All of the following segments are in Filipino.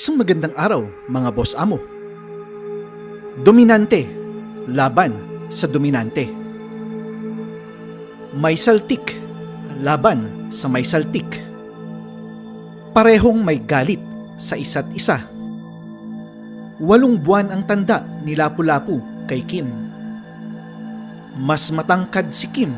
Isang magandang araw, mga boss amo. Dominante, laban sa dominante. May saltik, laban sa may saltik. Parehong may galit sa isa't isa. 8 buwan ang tanda ni Lapu-Lapu kay Kim. Mas matangkad si Kim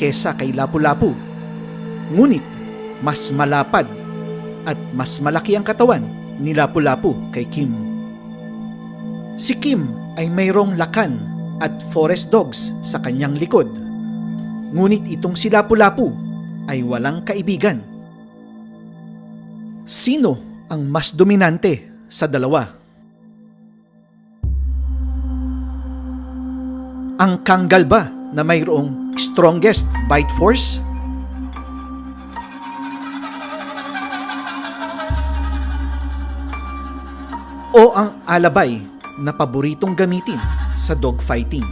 kesa kay Lapu-Lapu. Ngunit mas malapad at mas malaki ang katawan ni Lapu-Lapu kay Kim. Si Kim ay mayroong lakan at forest dogs sa kanyang likod. Ngunit itong si Lapu-Lapu ay walang kaibigan. Sino ang mas dominante sa dalawa? Ang Kangal ba na mayroong strongest bite force? O ang alabay na paboritong gamitin sa dogfighting?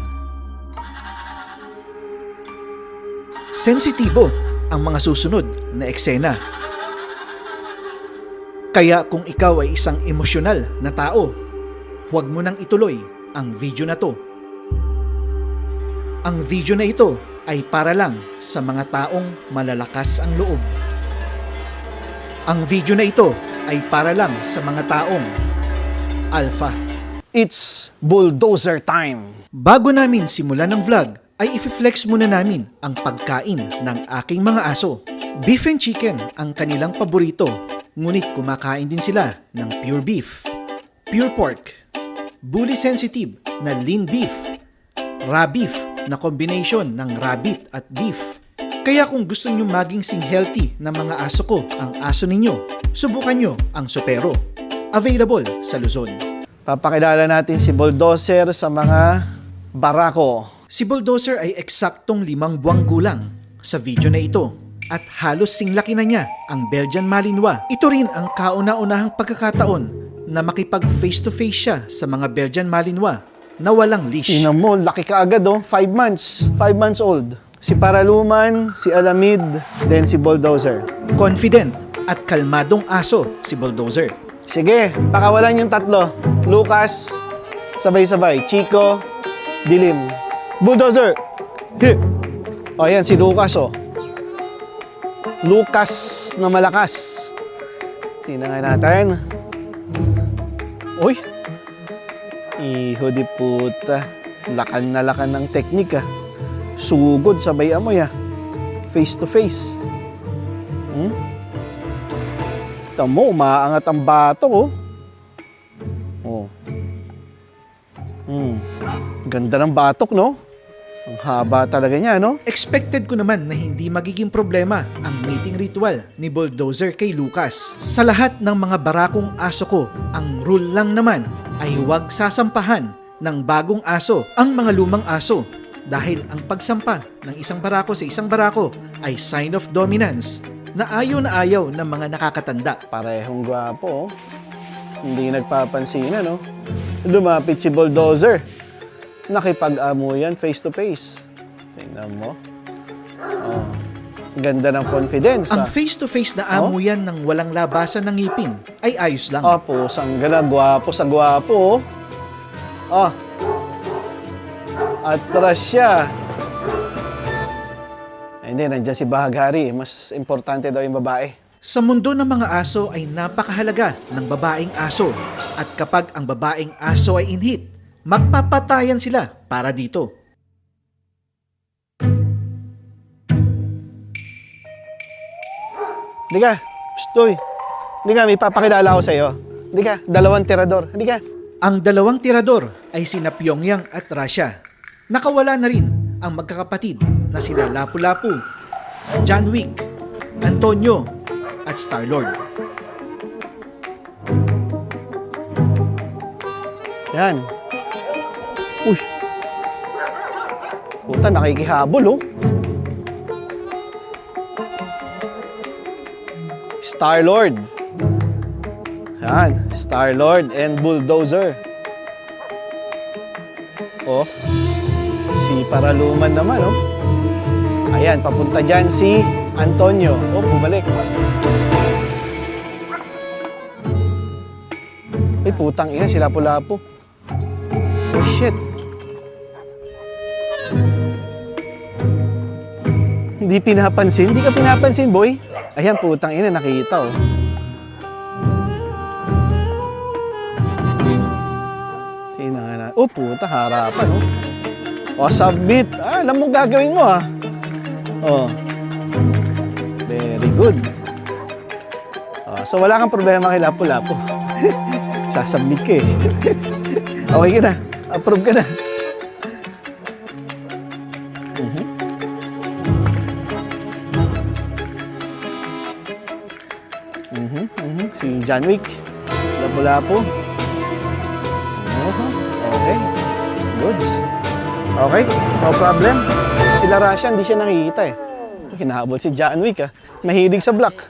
Sensitibo ang mga susunod na eksena. Kaya kung ikaw ay isang emosyonal na tao, huwag mo nang ituloy ang video na to. Ang video na ito ay para lang sa mga taong malalakas ang loob. Ang video na ito ay para lang sa mga taong alpha. It's bulldozer time! Bago namin simulan ng vlog, ay i-flex muna namin ang pagkain ng aking mga aso. Beef and chicken ang kanilang paborito, ngunit kumakain din sila ng pure beef, pure pork, bully sensitive na lean beef, raw beef na combination ng rabbit at beef. Kaya kung gusto nyo maging sing healthy na mga aso ko ang aso ninyo, subukan nyo ang Supero. Available sa Luzon. Papakilala natin si Bulldozer sa mga barako. Si Bulldozer ay eksaktong 5 buwang gulang sa video na ito at halos singlaki na niya ang Belgian Malinois. Ito rin ang kauna-unahang pagkakataon na makipag face-to-face siya sa mga Belgian Malinois na walang leash. Tingnan mo, laki ka agad 5 months. 5 months old. Si Paraluman, si Alamid, then si Bulldozer. Confident at kalmadong aso si Bulldozer. Sige, pakawalan yung tatlo. Lucas, sabay-sabay. Chico, Dilim. Bulldozer! Hip! O yan, si Lucas Lucas na malakas. Tingnan nga natin. Uy! Iho di puta. Lakan na lakan ng teknik Sugod sabay amoy Face to face. Tamo, umaangat ang bato Ganda ng batok, no? Ang haba talaga niya, no? Expected ko naman na hindi magiging problema ang mating ritual ni Bulldozer kay Lucas. Sa lahat ng mga barakong aso ko, ang rule lang naman ay huwag sasampahan ng bagong aso ang mga lumang aso dahil ang pagsampa ng isang barako sa isang barako ay sign of dominance na ayaw ng mga nakakatanda. Parehong gwapo, Hindi nagpapansin, no? Lumapit si Bulldozer. Nakipag-amo yan face to face. Tingnan mo. Ganda ng confidence. Ang face-to-face na amo yan ng walang labasan ng ngipin ay ayos lang. Opo, sanggala, gwapo sa gwapo. Atras siya. Hindi, nandiyan si Bahaghari. Mas importante daw yung babae. Sa mundo ng mga aso ay napakahalaga ng babaeng aso. At kapag ang babaeng aso ay inhit, magpapatayan sila para dito. Hindi ka, stoy. Hindi ka, may papakilala ko sa'yo. Hindi ka, 2 tirador. Hindi ka. Ang 2 tirador ay sina Pyongyang at Russia. Nakawala na rin ang magkakapatid na sina Lapu-Lapu, John Wick, Antonio, at Star-Lord. Yan. Uy. Puta, nakikihabol, Star-Lord. Yan, Star-Lord and Bulldozer. Si Paraluman naman, Ayan, papunta dyan si Antonio. Bumalik. Ay, putang ina, si Lapu-Lapu. Oh, shit. Hindi pinapansin? Hindi ka pinapansin, boy? Ayan, putang ina, nakita, oh. Sino nga na? Oh, puta, harapan, oh. Oh, submit. Ah, alam mo gagawin mo, ah. Oh. Very good. Oh, so, wala kang problema kay Lapu-Lapu. Sasubmit ka, eh. Okay ka na. Approve ka na. Si John Wick, Lapu-Lapu. Okay. Goods. Okay, no problem. Sila Russia, hindi siya nakikita eh. Hinahabol si John Wick ah. Mahilig sa block.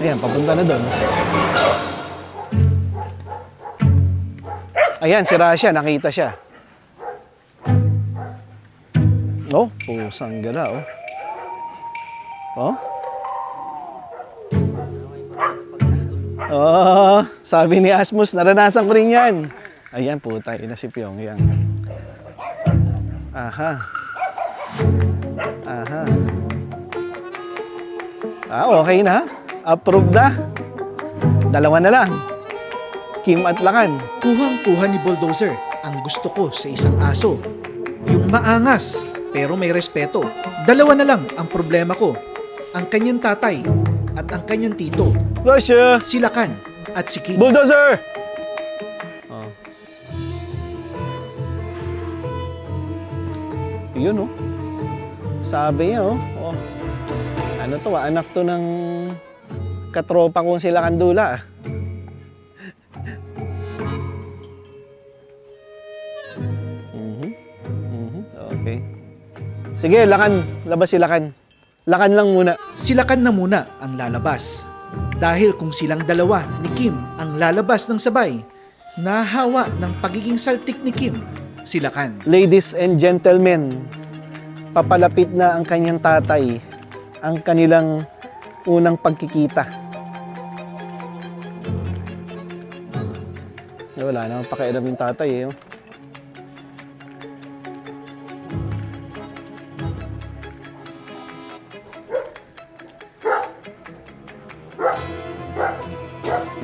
Ayan, papunta na doon. Ayan, si Russia, nakita siya. Oh, pusang gala oh. Oh? Oh, sabi ni Asmus, naranasan ko rin yan. Ayan, puta, ina si Pyongyang. Aha. Aha. Ah, okay na. Approved na. Dalawa na lang. Kim at Lakan. Kuhang-kuha ni Bulldozer ang gusto ko sa isang aso. Yung maangas, pero may respeto. Dalawa na lang ang problema ko. Ang kanyang tatay at ang kanyang tito. Russia! Si Lakan at si Kim. Bulldozer! Oh. Yun oh. Sabi niya oh. Oh. Ano to, anak to ng katropa kong sila Kandula. Okay. Sige, Lakan. Labas si Lakan. Lakan lang muna. Si Lakan na muna ang lalabas. Dahil kung silang dalawa ni Kim ang lalabas ng sabay, nahawa ng pagiging saltik ni Kim, si Lakan. Ladies and gentlemen, papalapit na ang kanyang tatay, ang kanilang unang pagkikita. Wala namang pakialam yung tatay eh. Oh.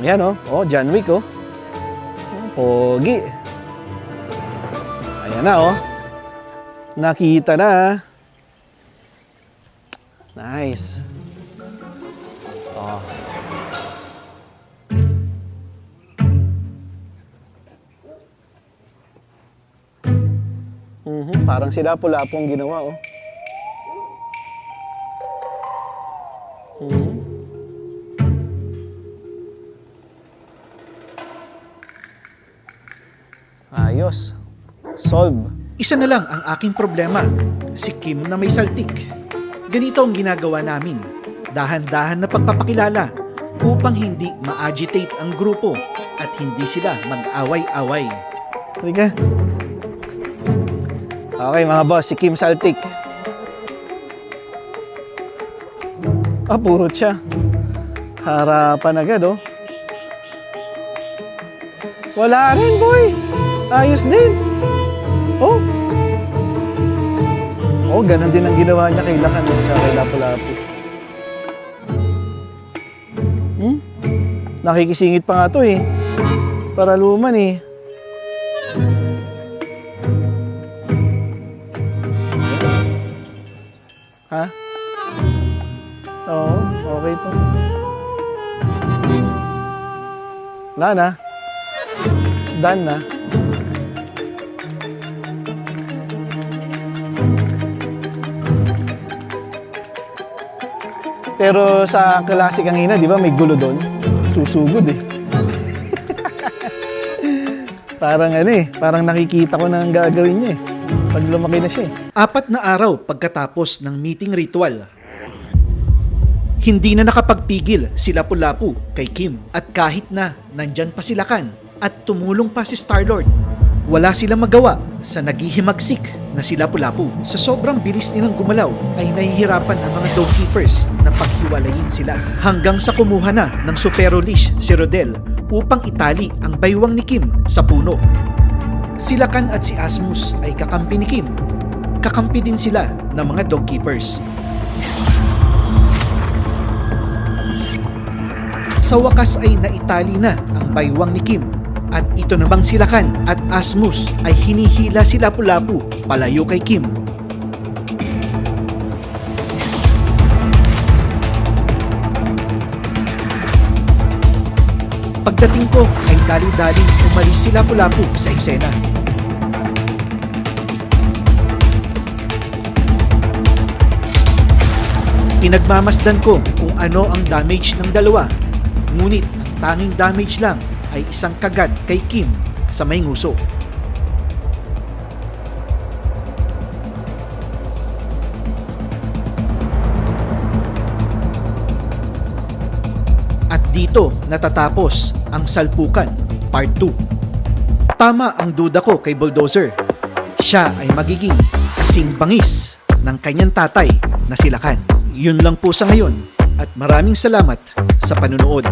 Yan oh. Oh, John Wick oh. Pogi. Ayan na oh. Nakita na. Nice. Oh. Parang si Lapu-Lapu ang ginawa oh. Ayos. Solve. Isa na lang ang aking problema, si Kim na may saltik. Ganito ang ginagawa namin, dahan-dahan na pagpapakilala upang hindi ma-agitate ang grupo at hindi sila mag-away-away. Halika. Okay mga boss, si Kim Saltik. Ah, purot siya. Harapan agad oh. Wala rin boy. Ayos din. Oh. Oh, ganun din ang ginawa niya kay Lakan at kay Lapu-Lapu. Nakikisingit pa nga to eh. Para luman eh. Ha? Oo, okay to. Wala na. Done na. Pero sa klase kanina, di ba, may gulo doon? Susugod eh. Parang ano eh, parang nakikita ko na ang gagawin niya eh. Pag lumaki na siya eh. 4 na araw pagkatapos ng meeting ritual, hindi na nakapagpigil si Lapu-Lapu kay Kim. At kahit na nandyan pa si Lakan at tumulong pa si Star-Lord, Wala silang magawa sa naghihimagsik na si Lapu-Lapu. Sa sobrang bilis nilang gumalaw ay nahihirapan ang mga dog keepers na paghiwalayin sila. Hanggang sa kumuha na ng supero leash si Rodel upang itali ang baywang ni Kim sa puno. Si Lakan at si Asmus ay kakampi ni Kim. Kakampi din sila ng mga dog keepers. Sa wakas ay naitali na ang baywang ni Kim at ito namang si Lakan at Asmus ay hinihila si Lapu-Lapu palayo kay Kim. Pagdating ko ay dali-daling umalis si Lapu-Lapu sa eksena. Pinagmamasdan ko kung ano ang damage ng dalawa, ngunit ang tanging damage lang ay isang kagat kay Kim sa may nguso. At dito natatapos ang Salpukan Part 2. Tama ang duda ko kay Bulldozer. Siya ay magiging kasing bangis ng kanyang tatay na si Lakan. Yun lang po sa ngayon at maraming salamat sa panunood.